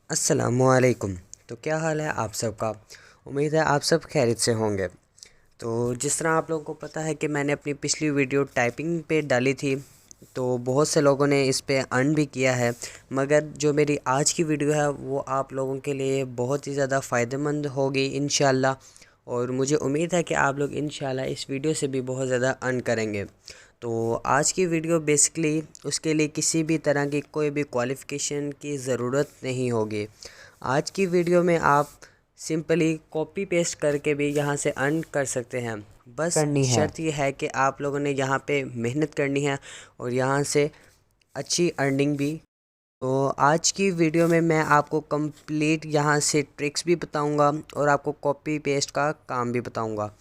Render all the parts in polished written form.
अस्सलामुअलैकुम। तो क्या हाल है आप सबका। उम्मीद है आप सब खैरियत से होंगे। तो जिस तरह आप लोगों को पता है कि मैंने अपनी पिछली वीडियो टाइपिंग पे डाली थी, तो बहुत से लोगों ने इस पे अर्न भी किया है। मगर जो मेरी आज की वीडियो है वो आप लोगों के लिए बहुत ही ज़्यादा फ़ायदेमंद होगी इंशाल्लाह। और मुझे उम्मीद है कि आप लोग इंशाल्लाह इस वीडियो से भी बहुत ज़्यादा अर्न करेंगे। तो आज की वीडियो बेसिकली उसके लिए किसी भी तरह की कोई भी क्वालिफ़िकेशन की ज़रूरत नहीं होगी। आज की वीडियो में आप सिंपली कॉपी पेस्ट करके भी यहाँ से अर्न कर सकते हैं। बस करनी है। शर्त यह है कि आप लोगों ने यहाँ पे मेहनत करनी है और यहाँ से अच्छी अर्निंग भी। तो आज की वीडियो में मैं आपको कंप्लीट यहाँ से ट्रिक्स भी बताऊँगा और आपको कॉपी पेस्ट का काम भी बताऊँगा।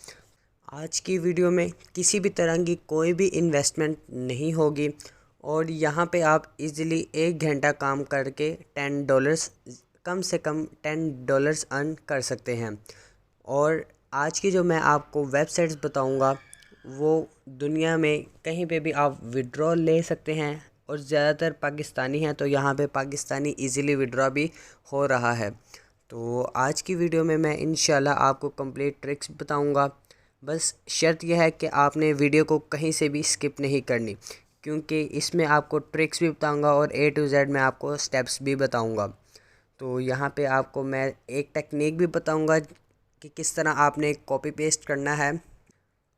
आज की वीडियो में किसी भी तरह की कोई भी इन्वेस्टमेंट नहीं होगी और यहाँ पे आप इजीली 1 घंटा काम करके $10 कम से कम $10 अर्न कर सकते हैं। और आज की जो मैं आपको वेबसाइट्स बताऊँगा वो दुनिया में कहीं पे भी आप विड्रॉ ले सकते हैं और ज़्यादातर पाकिस्तानी हैं, तो यहाँ पे पाकिस्तानी इजीली विड्रॉ भी हो रहा है। तो आज की वीडियो में मैं इंशाल्लाह आपको कंप्लीट ट्रिक्स बताऊँगा। बस शर्त यह है कि आपने वीडियो को कहीं से भी स्किप नहीं करनी, क्योंकि इसमें आपको ट्रिक्स भी बताऊंगा और A to Z मैं आपको स्टेप्स भी बताऊंगा। तो यहाँ पे आपको मैं एक टेक्निक भी बताऊंगा कि किस तरह आपने कॉपी पेस्ट करना है।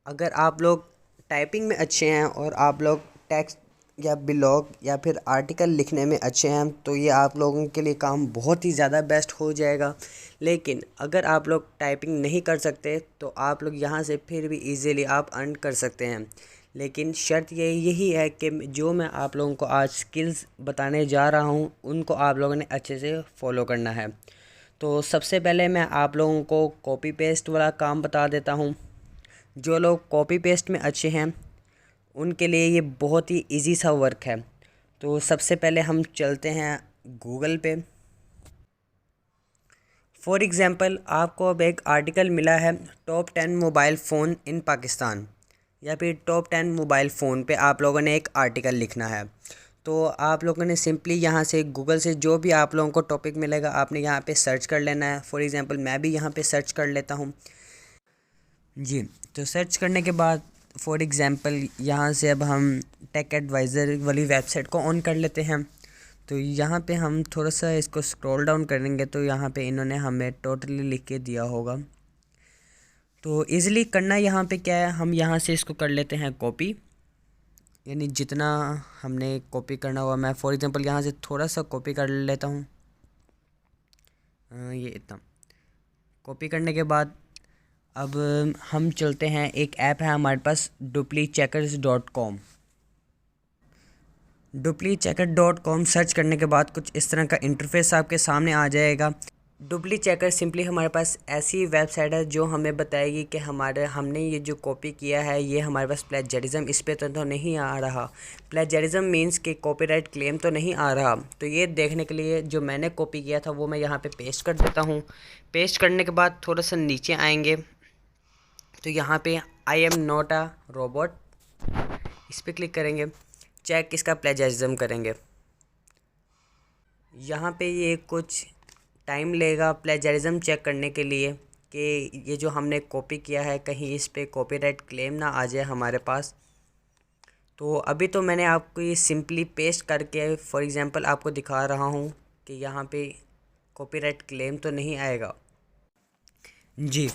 अगर आप लोग टाइपिंग में अच्छे हैं और आप लोग टेक्स्ट या ब्लॉग या फिर आर्टिकल लिखने में अच्छे हैं तो ये आप लोगों के लिए काम बहुत ही ज़्यादा बेस्ट हो जाएगा। लेकिन अगर आप लोग टाइपिंग नहीं कर सकते तो आप लोग यहाँ से फिर भी इजीली आप अर्न कर सकते हैं। लेकिन शर्त ये यही है कि जो मैं आप लोगों को आज स्किल्स बताने जा रहा हूँ उनको आप लोगों ने अच्छे से फॉलो करना है। तो सबसे पहले मैं आप लोगों को कॉपी पेस्ट वाला काम बता देता हूँ। जो लोग कॉपी पेस्ट में अच्छे हैं उनके लिए ये बहुत ही इजी सा वर्क है। तो सबसे पहले हम चलते हैं गूगल पे। फॉर एग्ज़ाम्पल आपको अब एक आर्टिकल मिला है टॉप 10 मोबाइल फ़ोन इन पाकिस्तान, या फिर टॉप 10 मोबाइल फ़ोन पे आप लोगों ने एक आर्टिकल लिखना है। तो आप लोगों ने सिंपली यहाँ से गूगल से जो भी आप लोगों को टॉपिक मिलेगा आपने यहाँ पे सर्च कर लेना है। फॉर एग्ज़ाम्पल मैं भी यहाँ पे सर्च कर लेता हूँ जी। तो सर्च करने के बाद फॉर एग्ज़ाम्पल यहाँ से अब हम टेक एडवाइज़र वाली वेबसाइट को ऑन कर लेते हैं। तो यहाँ पे हम थोड़ा सा इसको स्क्रॉल डाउन करेंगे तो यहाँ पे इन्होंने हमें टोटली लिख के दिया होगा। तो इजीली करना यहाँ पे क्या है, हम यहाँ से इसको कर लेते हैं कॉपी, यानी जितना हमने कॉपी करना हुआ मैं फॉर एग्ज़ाम्पल यहाँ से थोड़ा सा कॉपी कर लेता हूँ। ये इतना कॉपी करने के बाद अब हम चलते हैं, एक ऐप है हमारे पास dupliccheckers.com। duplicchecker.com सर्च करने के बाद कुछ इस तरह का इंटरफेस आपके सामने आ जाएगा। डुप्लीचेकर सिंपली हमारे पास ऐसी वेबसाइट है जो हमें बताएगी कि हमने ये जो कॉपी किया है ये हमारे पास प्लेजरिज्म इस पे तो नहीं आ रहा। प्लेजरिज्म मींस कि कॉपीराइट क्लेम तो नहीं आ रहा। तो ये देखने के लिए जो मैंने कॉपी किया था वो मैं यहाँ पे पेस्ट कर देता हूँ। पेस्ट करने के बाद थोड़ा सा नीचे आएंगे तो यहाँ पे I am not a robot इस पर क्लिक करेंगे, चेक इसका प्लेजरिज्म करेंगे। यहाँ पे ये कुछ टाइम लेगा प्लेजरिज्म चेक करने के लिए कि ये जो हमने कॉपी किया है कहीं इस पे कॉपीराइट क्लेम ना आ जाए हमारे पास। तो अभी तो मैंने आपको ये सिंपली पेस्ट करके फॉर एग्ज़ाम्पल आपको दिखा रहा हूँ कि यहाँ पे कॉपीराइट क्लेम तो नहीं आएगा जी।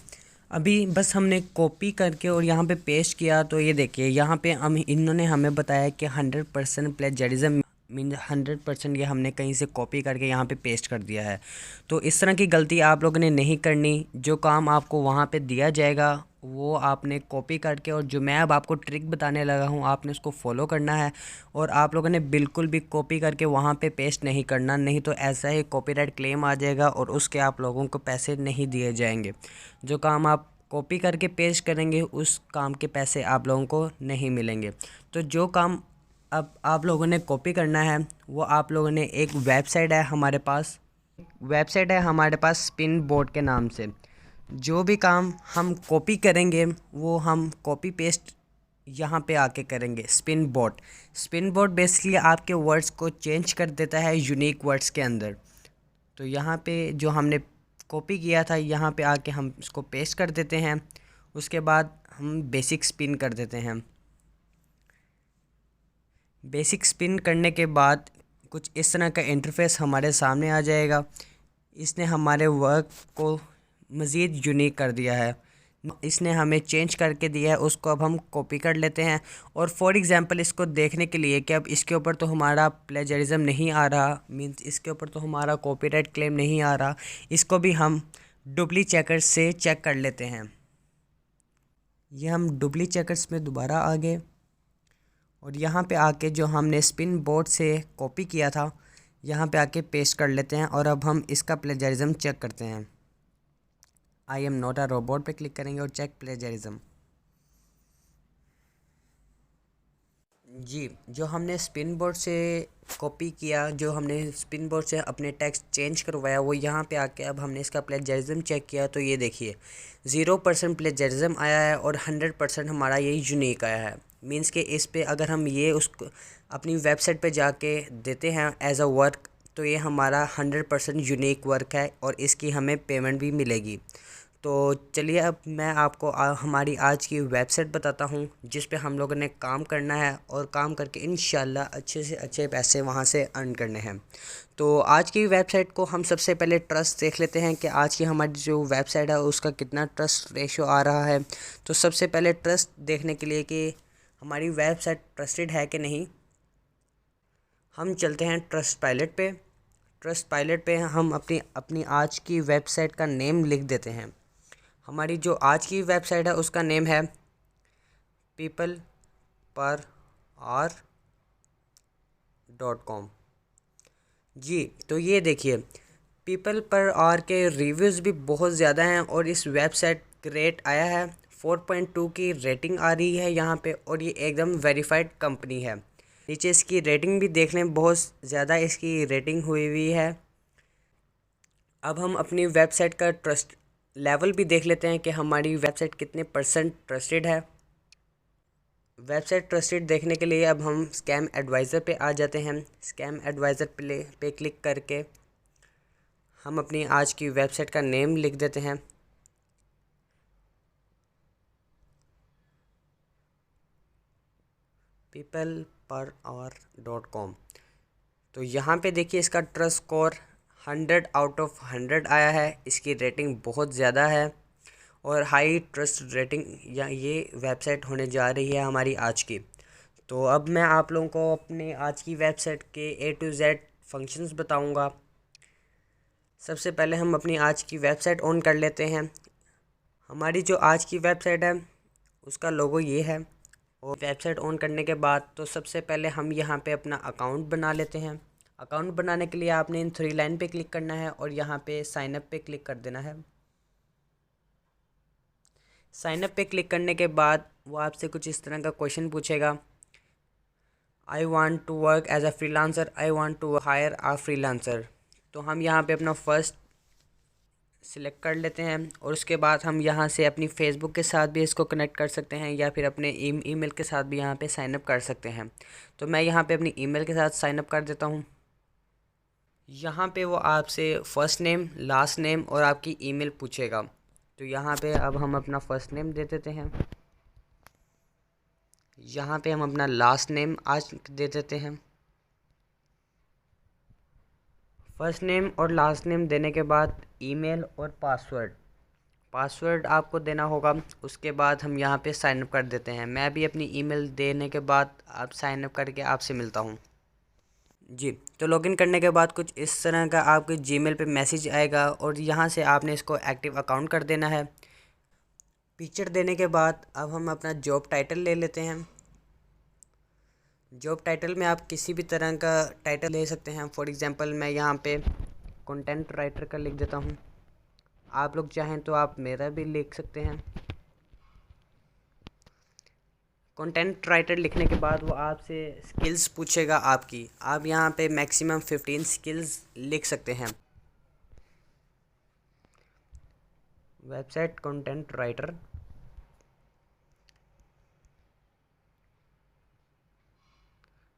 अभी बस हमने कॉपी करके और यहाँ पे पेस्ट किया तो ये देखिए यहाँ पे हम इन्होंने हमें बताया कि 100% प्लेजरिज्म मीन 100% ये हमने कहीं से कॉपी करके यहाँ पे पेस्ट कर दिया है। तो इस तरह की गलती आप लोगों ने नहीं करनी। जो काम आपको वहाँ पे दिया जाएगा वो आपने कॉपी करके, और जो मैं अब आपको ट्रिक बताने लगा हूँ आपने उसको फॉलो करना है। और आप लोगों ने बिल्कुल भी कॉपी करके वहाँ पे पेस्ट नहीं करना, नहीं तो ऐसा ही कॉपीराइट क्लेम आ जाएगा और उसके आप लोगों को पैसे नहीं दिए जाएंगे। जो काम आप कॉपी करके पेस्ट करेंगे उस काम के पैसे आप लोगों को नहीं मिलेंगे। तो जो काम अब आप लोगों ने कॉपी करना है वो आप लोगों ने, एक वेबसाइट है हमारे पास स्पिन बोर्ड के नाम से। जो भी काम हम कॉपी करेंगे वो हम कॉपी पेस्ट यहाँ पे आके करेंगे। स्पिन बोर्ड बेसिकली आपके वर्ड्स को चेंज कर देता है यूनिक वर्ड्स के अंदर। तो यहाँ पे जो हमने कॉपी किया था यहाँ पे आके हम इसको पेस्ट कर देते हैं। उसके बाद हम बेसिक स्पिन कर देते हैं। बेसिक स्पिन करने के बाद कुछ इस तरह का इंटरफेस हमारे सामने आ जाएगा। इसने हमारे वर्क को मज़ीद यूनिक कर दिया है। इसने हमें चेंज करके दिया है, उसको अब हम कॉपी कर लेते हैं। और फॉर एग्ज़ाम्पल इसको देखने के लिए कि अब इसके ऊपर तो हमारा प्लेजरिज्म नहीं आ रहा, मीन्स इसके ऊपर तो हमारा कॉपीराइट क्लेम नहीं आ रहा, इसको भी हम डुप्ली चेकर्स से चेक कर लेते हैं। ये हम डुप्ली चेकर्स में दोबारा आ गए और यहाँ पे आके जो हमने स्पिन बोर्ड से कॉपी किया था यहाँ पे आके पेस्ट कर लेते हैं। और अब हम इसका प्लेजरिज्म चेक करते हैं। I am not a robot पे क्लिक करेंगे और चेक प्लेजरिज्म। जी, जो हमने स्पिन बोर्ड से कॉपी किया, जो हमने स्पिन बोर्ड से अपने टेक्स्ट चेंज करवाया, वो यहाँ पे आके अब हमने इसका प्लेजरिज्म चेक किया तो ये देखिए 0% प्लेजरिज्म आया है और 100% हमारा ये यूनिक आया है। मींस कि इस पे अगर हम ये उसको अपनी वेबसाइट पे जाके देते हैं एज अ वर्क तो ये हमारा 100% यूनिक वर्क है और इसकी हमें पेमेंट भी मिलेगी। तो चलिए अब मैं आपको हमारी आज की वेबसाइट बताता हूँ जिस पे हम लोगों ने काम करना है और काम करके इंशाल्लाह अच्छे से अच्छे पैसे वहाँ से अर्न करने हैं। तो आज की वेबसाइट को हम सबसे पहले ट्रस्ट देख लेते हैं कि आज की हमारी जो वेबसाइट है उसका कितना ट्रस्ट रेशो आ रहा है। तो सबसे पहले ट्रस्ट देखने के लिए कि हमारी वेबसाइट ट्रस्टेड है कि नहीं, हम चलते हैं ट्रस्ट पायलट पे। ट्रस्ट पायलट पे हम अपनी अपनी आज की वेबसाइट का नेम लिख देते हैं। हमारी जो आज की वेबसाइट है उसका नेम है peopleper.com। जी, तो ये देखिए पीपल पर आर के रिव्यूज़ भी बहुत ज़्यादा हैं और इस वेबसाइट रेट आया है 4.2 की रेटिंग आ रही है यहाँ पे और ये एकदम वेरीफाइड कंपनी है। नीचे इसकी रेटिंग भी देख लें, बहुत ज़्यादा इसकी रेटिंग हुई हुई है। अब हम अपनी वेबसाइट का ट्रस्ट लेवल भी देख लेते हैं कि हमारी वेबसाइट कितने % ट्रस्टेड है। वेबसाइट ट्रस्टेड देखने के लिए अब हम स्कैम एडवाइज़र पे आ जाते हैं। स्कैम एडवाइज़र पे क्लिक करके हम अपनी आज की वेबसाइट का नेम लिख देते हैं। peopleper.com। तो यहाँ पे देखिए इसका ट्रस्ट स्कोर 100 आउट ऑफ 100 आया है। इसकी रेटिंग बहुत ज़्यादा है और हाई ट्रस्ट रेटिंग या ये वेबसाइट होने जा रही है हमारी आज की। तो अब मैं आप लोगों को अपने आज की वेबसाइट के A to Z फंक्शंस बताऊंगा। सबसे पहले हम अपनी आज की वेबसाइट ऑन कर लेते हैं। हमारी जो आज की वेबसाइट है उसका लोगो ये है। और वेबसाइट ऑन करने के बाद तो सबसे पहले हम यहाँ पे अपना अकाउंट बना लेते हैं। अकाउंट बनाने के लिए आपने इन 3 लाइन पे क्लिक करना है और यहाँ पे साइन अप पे क्लिक कर देना है। साइन अप पे क्लिक करने के बाद वो आपसे कुछ इस तरह का क्वेश्चन पूछेगा, I want to work as a freelancer, I want to hire a freelancer. तो हम यहाँ पे अपना फर्स्ट सिलेक्ट कर लेते हैं और उसके बाद हम यहाँ से अपनी फ़ेसबुक के साथ भी इसको कनेक्ट कर सकते हैं या फिर अपने ईमेल के साथ भी यहाँ पे साइन अप कर सकते हैं। तो मैं यहाँ पे अपनी ईमेल के साथ साइन अप कर देता हूँ। यहाँ पे वो आपसे फ़र्स्ट नेम, लास्ट नेम और आपकी ईमेल पूछेगा। तो यहाँ पे अब हम अपना फ़र्स्ट नेम दे देते हैं। यहाँ पे हम अपना लास्ट नेम आज दे देते हैं। फ़र्स्ट नेम और लास्ट नेम देने के बाद ईमेल और पासवर्ड आपको देना होगा। उसके बाद हम यहाँ पे साइन अप कर देते हैं। मैं भी अपनी ईमेल देने के बाद आप साइन अप करके आपसे मिलता हूँ। जी, तो लॉगिन करने के बाद कुछ इस तरह का आपके जीमेल पे मैसेज आएगा और यहाँ से आपने इसको एक्टिव अकाउंट कर देना है। पिक्चर देने के बाद अब हम अपना जॉब टाइटल ले लेते हैं। जॉब टाइटल में आप किसी भी तरह का टाइटल ले सकते हैं। फॉर एग्ज़ाम्पल मैं यहाँ पे कंटेंट राइटर का लिख देता हूँ। आप लोग चाहें तो आप मेरा भी लिख सकते हैं। कंटेंट राइटर लिखने के बाद वो आपसे स्किल्स पूछेगा आपकी। आप यहाँ पे मैक्सिमम 15 स्किल्स लिख सकते हैं। Website content writer,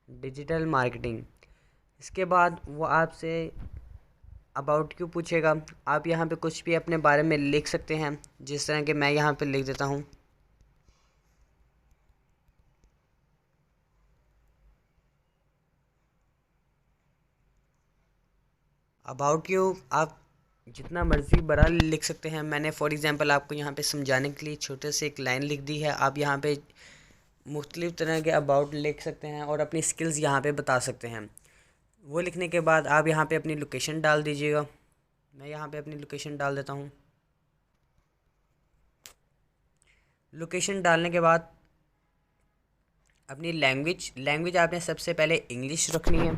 digital marketing. इसके बाद वो आपसे अबाउट यू पूछेगा। आप यहाँ पे कुछ भी अपने बारे में लिख सकते हैं, जिस तरह के मैं यहाँ पे लिख देता हूँ। अबाउट यू आप जितना मर्ज़ी बड़ा लिख सकते हैं। मैंने फॉर एग्ज़ाम्पल आपको यहाँ पे समझाने के लिए छोटे से एक लाइन लिख दी है। आप यहाँ पे मुख्तलिफ़ तरह के अबाउट लिख सकते हैं और अपनी स्किल्स यहाँ पे बता सकते हैं। वो लिखने के बाद आप यहाँ पे अपनी लोकेशन डाल दीजिएगा। मैं यहाँ पे अपनी लोकेशन डाल देता हूँ। लोकेशन डालने के बाद अपनी लैंग्वेज आपने सबसे पहले इंग्लिश रखनी है।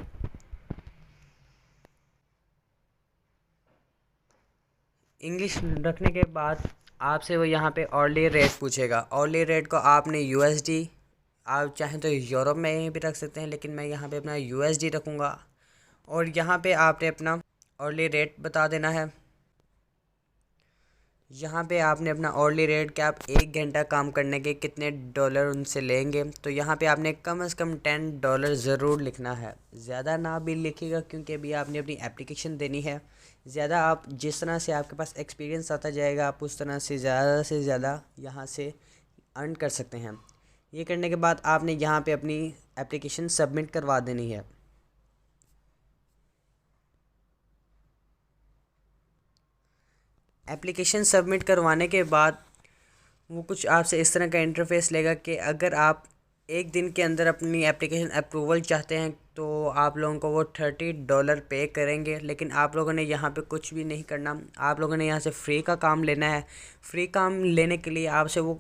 इंग्लिश रखने के बाद आपसे वो यहाँ पे ऑर्ली रेट पूछेगा। ऑर्ली रेट को आपने यूएसडी, आप चाहें तो यूरोप में भी रख सकते हैं, लेकिन मैं यहाँ पे अपना यूएसडी रखूँगा। और यहाँ पे आपने अपना ऑर्ली रेट बता देना है। यहाँ पे आपने अपना ऑर्ली रेट कि आप 1 घंटा काम करने के कितने डॉलर उनसे लेंगे। तो यहाँ पे आपने कम से कम $10 ज़रूर लिखना है। ज़्यादा ना भी लिखिएगा, क्योंकि अभी आपने अपनी एप्लीकेशन देनी है। ज़्यादा आप जिस तरह से आपके पास एक्सपीरियंस आता जाएगा, आप उस तरह से ज़्यादा यहाँ से अर्न कर सकते हैं। ये करने के बाद आपने यहाँ पे अपनी एप्लीकेशन सबमिट करवा देनी है। एप्लीकेशन सबमिट करवाने के बाद वो कुछ आपसे इस तरह का इंटरफेस लेगा कि अगर आप 1 दिन के अंदर अपनी एप्लीकेशन अप्रूवल चाहते हैं तो आप लोगों को वो $30 पे करेंगे। लेकिन आप लोगों ने यहाँ पे कुछ भी नहीं करना, आप लोगों ने यहाँ से फ्री का काम लेना है। फ्री काम लेने के लिए आपसे वो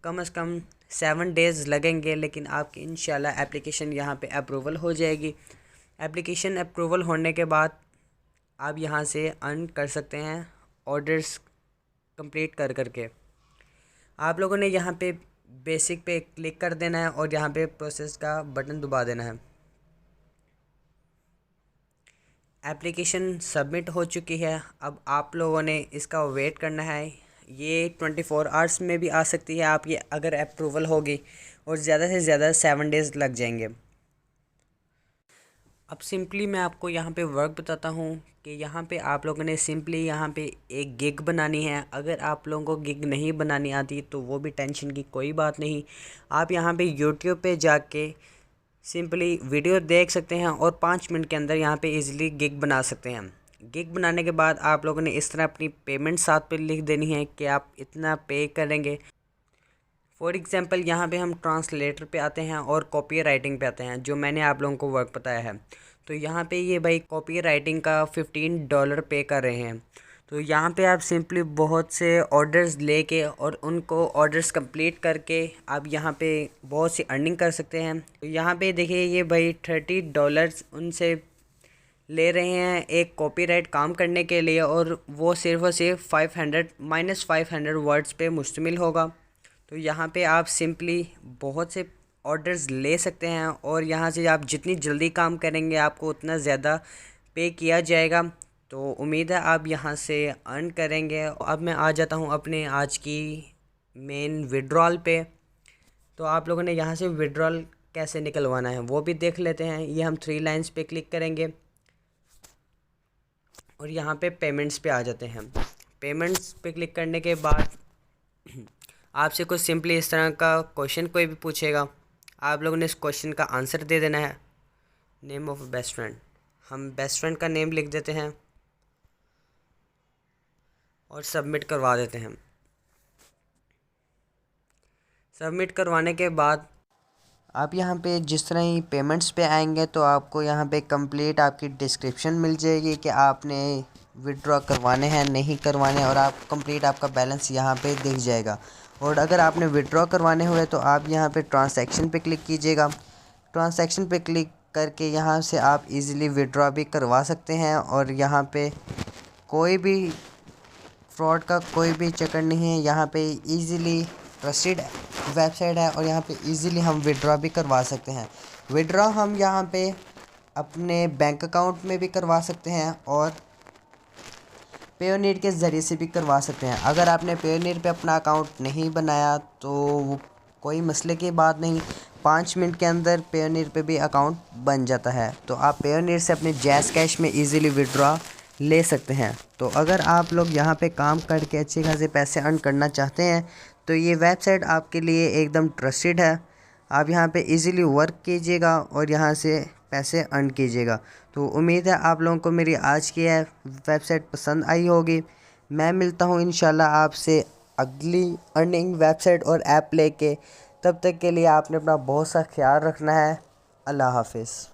कम से कम 7 डेज़ लगेंगे, लेकिन आपकी इंशाल्लाह एप्लीकेशन यहाँ पे अप्रूवल हो जाएगी। एप्लीकेशन अप्रूवल होने के बाद आप यहाँ से अर्न कर सकते हैं ऑर्डर्स कंप्लीट कर करके। आप लोगों ने यहाँ पे बेसिक पे क्लिक कर देना है और यहाँ पे प्रोसेस का बटन दबा देना है। एप्लीकेशन सबमिट हो चुकी है। अब आप लोगों ने इसका वेट करना है। ये 24 आवर्स में भी आ सकती है आप ये अगर अप्रूवल होगी, और ज़्यादा से ज़्यादा 7 डेज़ लग जाएंगे। अब सिंपली मैं आपको यहाँ पे वर्क बताता हूँ कि यहाँ पे आप लोगों ने सिंपली यहाँ पे एक गिग बनानी है। अगर आप लोगों को गिग नहीं बनानी आती तो वो भी टेंशन की कोई बात नहीं। आप यहाँ पे यूट्यूब पे जाके सिंपली वीडियो देख सकते हैं और 5 मिनट के अंदर यहाँ पे इजीली गिग बना सकते हैं। गिग बनाने के बाद आप लोगों ने इस तरह अपनी पेमेंट साथ पे लिख देनी है कि आप इतना पे करेंगे। फॉर एग्ज़ाम्पल यहाँ पे हम ट्रांसलेटर पे आते हैं और कॉपी राइटिंग पे आते हैं, जो मैंने आप लोगों को वर्क बताया है। तो यहाँ पे ये भाई कॉपी राइटिंग का $15 पे कर रहे हैं। तो यहाँ पे आप सिंपली बहुत से ऑर्डर्स लेके और उनको ऑर्डर्स कंप्लीट करके आप यहाँ पे बहुत सी अर्निंग कर सकते हैं। तो यहाँ पे देखिए ये भाई $30 उनसे ले रहे हैं एक कॉपीराइट काम करने के लिए, और वो सिर्फ और सिर्फ 500 वर्ड्स पे मुश्तमिल होगा। तो यहाँ पे आप सिंपली बहुत से ऑर्डर्स ले सकते हैं और यहाँ से आप जितनी जल्दी काम करेंगे आपको उतना ज़्यादा पे किया जाएगा। तो उम्मीद है आप यहाँ से अर्न करेंगे। अब मैं आ जाता हूँ अपने आज की मेन विड्रॉल पे। तो आप लोगों ने यहाँ से विड्रॉल कैसे निकलवाना है वो भी देख लेते हैं। ये हम 3 लाइन्स पे क्लिक करेंगे और यहाँ पे पेमेंट्स पे आ जाते हैं। पेमेंट्स पे क्लिक करने के बाद आपसे कुछ सिंपली इस तरह का क्वेश्चन कोई भी पूछेगा, आप लोगों ने इस क्वेश्चन का आंसर दे देना है। नेम ऑफ बेस्ट फ्रेंड, हम बेस्ट फ्रेंड का नेम लिख देते हैं और सबमिट करवा देते हैं। सबमिट करवाने के बाद आप यहाँ पे जिस तरह ही पेमेंट्स पे आएंगे तो आपको यहाँ पे कंप्लीट आपकी डिस्क्रिप्शन मिल जाएगी कि आपने विड्रॉ करवाने हैं नहीं करवाने, और आप कंप्लीट आपका बैलेंस यहाँ पे दिख जाएगा। और अगर आपने विड्रॉ करवाने हुए तो आप यहाँ पे ट्रांसैक्शन पे क्लिक कीजिएगा। ट्रांसैक्शन पे क्लिक करके यहाँ से आप इजीली विड्रॉ भी करवा सकते हैं, और यहाँ पे कोई भी फ्रॉड का कोई भी चक्कर नहीं है। यहाँ पे इजीली ट्रस्टेड वेबसाइट है और यहाँ पे इजीली हम विड्रॉ भी करवा सकते हैं। विड्रॉ हम यहाँ पे अपने बैंक अकाउंट में भी करवा सकते हैं और पेयोनीर के ज़रिए से भी करवा सकते हैं। अगर आपने पेयोनीर पे अपना अकाउंट नहीं बनाया तो वो कोई मसले की बात नहीं, 5 मिनट के अंदर पेयोनीर पे भी अकाउंट बन जाता है। तो आप पेयोनीर से अपने जैज़ कैश में इजीली विड्रॉ ले सकते हैं। तो अगर आप लोग यहाँ पे काम करके अच्छे खासे पैसे अर्न करना चाहते हैं तो ये वेबसाइट आपके लिए एकदम ट्रस्टेड है। आप यहाँ पे इजीली वर्क कीजिएगा और यहाँ से पैसे अर्न कीजिएगा। तो उम्मीद है आप लोगों को मेरी आज की है वेबसाइट पसंद आई होगी। मैं मिलता हूँ इंशाल्लाह आपसे अगली अर्निंग वेबसाइट और ऐप लेके। तब तक के लिए आपने अपना बहुत सा ख्याल रखना है। अल्लाह हाफिज़।